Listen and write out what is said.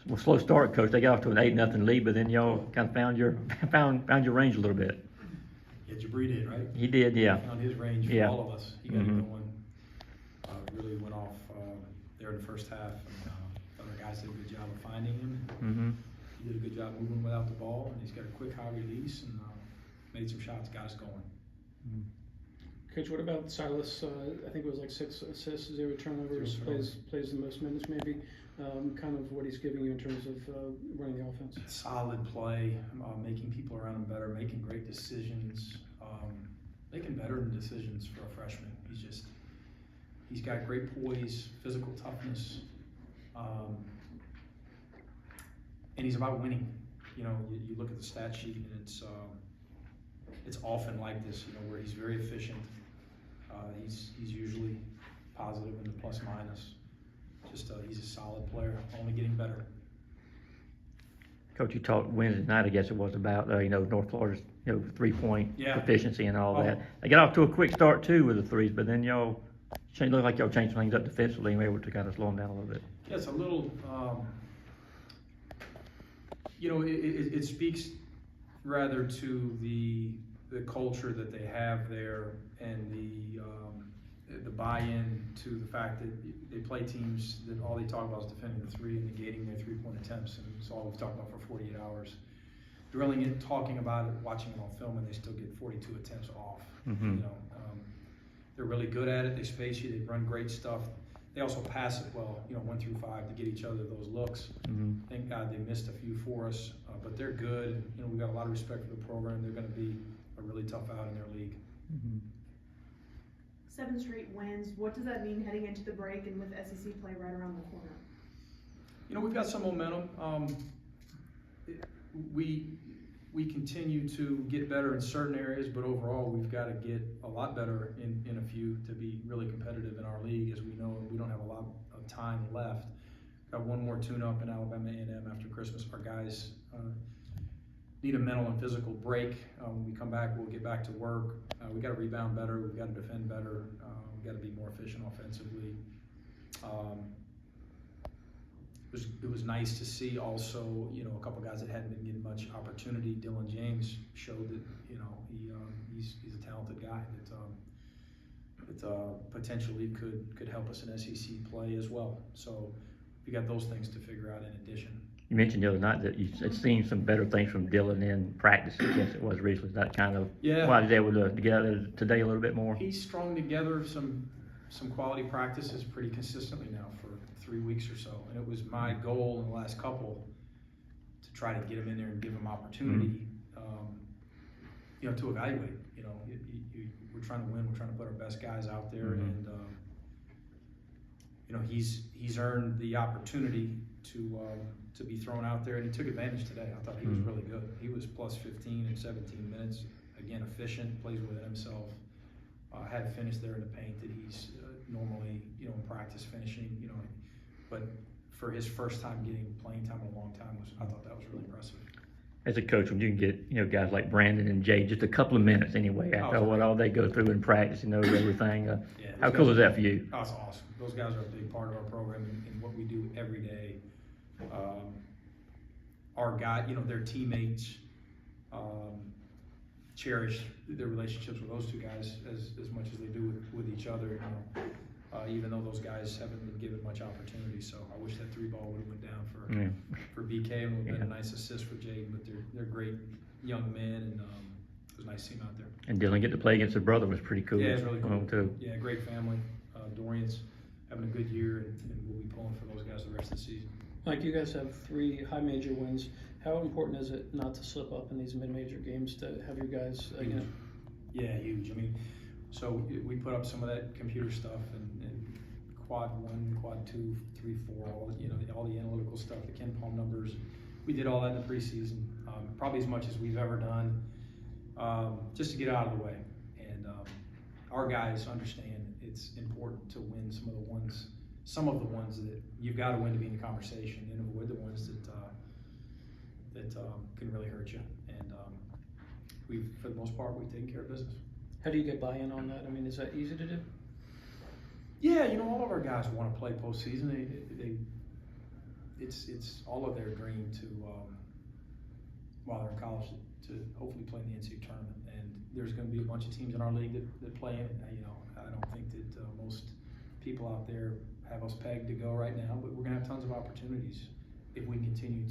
Well, slow start, coach. They got off to an 8-0 lead, but then y'all kind of found your found your range a little bit. Yeah, Jabri did, right? He did, yeah. He found his range for Yeah. all of us. He got Mhm. it going. Really went off there in the first half. And, thought our guys did a good job of finding him. Mm-hmm. He did a good job moving without the ball, and he's got a quick high release and made some shots, got us going. Coach, what about Silas? I think it was like 6 assists, 0 turnovers, plays the most minutes maybe. Kind of what he's giving you in terms of running the offense. Solid play, making people around him better, making great decisions, making better decisions for a freshman. He's got great poise, physical toughness, and he's about winning. You know, you look at the stat sheet and it's often like this, you know, where he's very efficient. He's usually positive in the plus minus. He's a solid player, only getting better. Coach, you talked Wednesday night, I guess it was, about North Florida's 3-point efficiency and all that. They got off to a quick start too with the threes, but then y'all looked like y'all changed things up defensively and were able to kind of slow them down a little bit. Yeah, it's a little. It speaks rather to the culture that they have there and the buy-in to the fact that they play teams that all they talk about is defending the three and negating their three-point attempts, and it's all we've talked about for 48 hours. Drilling it, talking about it, watching it on film, and they still get 42 attempts off. Mm-hmm. They're really good at it. They space you. They run great stuff. They also pass it well. 1 through 5 to get each other those looks. Mm-hmm. Thank God they missed a few for us, but they're good. We've got a lot of respect for the program. They're going to be a really tough out in their league. Mm-hmm. 7 straight wins. What does that mean heading into the break and with SEC play right around the corner? We've got some momentum. We continue to get better in certain areas, but overall we've got to get a lot better in a few to be really competitive in our league. As we know, we don't have a lot of time left. Got one more tune-up in Alabama A&M after Christmas. Our guys need a mental and physical break. When we come back, we'll get back to work. We got to rebound better. We've got to defend better. We've got to be more efficient offensively. It was nice to see also, a couple guys that hadn't been getting much opportunity. Dylan James showed that, he's a talented guy that potentially could help us in SEC play as well. So we got those things to figure out in addition. You mentioned the other night that you had seen some better things from Dylan in practice. I guess it was recently. That kind of why he's able to get out there today a little bit more. He's strung together some quality practices pretty consistently now for 3 weeks or so, and it was my goal in the last couple to try to get him in there and give him opportunity, to evaluate. We're trying to win. We're trying to put our best guys out there, and he's earned the opportunity to be thrown out there, and he took advantage today. I thought he was really good. He was plus 15 in 17 minutes. Again, efficient, plays within himself. Had finished there in the paint that he's normally, in practice finishing, but for his first time getting playing time in a long time, I thought that was really impressive. As a coach, when you can get, guys like Brandon and Jay just a couple of minutes anyway, after what all they go through in practice, everything. How cool is that for you? That's awesome. Those guys are a big part of our program and what we do every day. Our guy, their teammates cherish their relationships with those two guys as much as they do with each other. Even though those guys haven't been given much opportunity, so I wish that 3-ball would have went down for BK and would have been a nice assist for Jaden. But they're great young men, and it was nice to see them out there. And Dylan get to play against his brother was pretty cool. Yeah, it's really cool too. Yeah, great family. Dorian's having a good year, and we'll be pulling for those guys the rest of the season. Mike, you guys have 3 high major wins. How important is it not to slip up in these mid-major games to have your guys again? Yeah, huge. So we put up some of that computer stuff and quad 1, quad 2, 3, 4, all the analytical stuff, the Ken Palm numbers. We did all that in the preseason, probably as much as we've ever done, just to get out of the way. And our guys understand it's important to win some of the ones that you've got to win to be in the conversation, and avoid the ones that can really hurt you. And for the most part, we've taken care of business. How do you get buy-in on that? Is that easy to do? Yeah, all of our guys want to play postseason. it's all of their dream to, while they're in college, to hopefully play in the NCAA tournament. And there's gonna be a bunch of teams in our league that play in it. You know, I don't think that, most people out there have us pegged to go right now, but we're gonna have tons of opportunities if we continue